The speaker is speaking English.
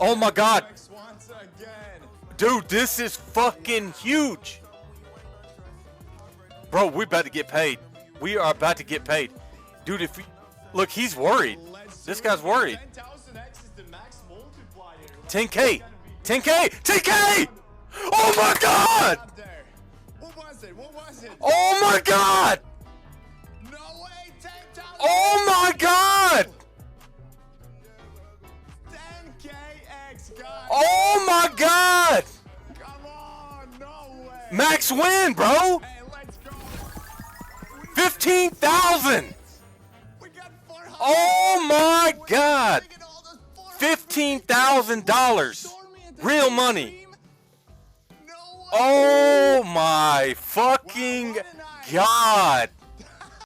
Oh my god. Dude, this is fucking huge. Bro, we're about to get paid. We are about to get paid. Dude, if we... Look, he's worried. This guy's worried. 10K. 10K. 10K! Oh my god! What was it? What was it? Oh my god! No way! 10,000! Oh my god! 10K X, guys! Oh my god! Come on! No way! Max win, bro! Hey, let's go! 15,000! We got 400! Oh my god! $15,000! Real money! No way! Oh my fucking god!